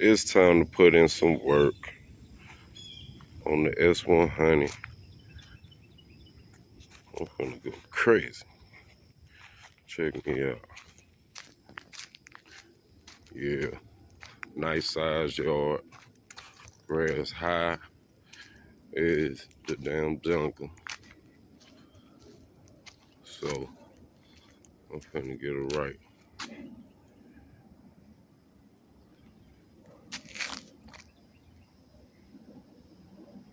It's time to put in some work on the S100. I'm gonna go crazy. Check me out. Yeah, nice size yard. Grass high is the damn jungle. So I'm finna get it right.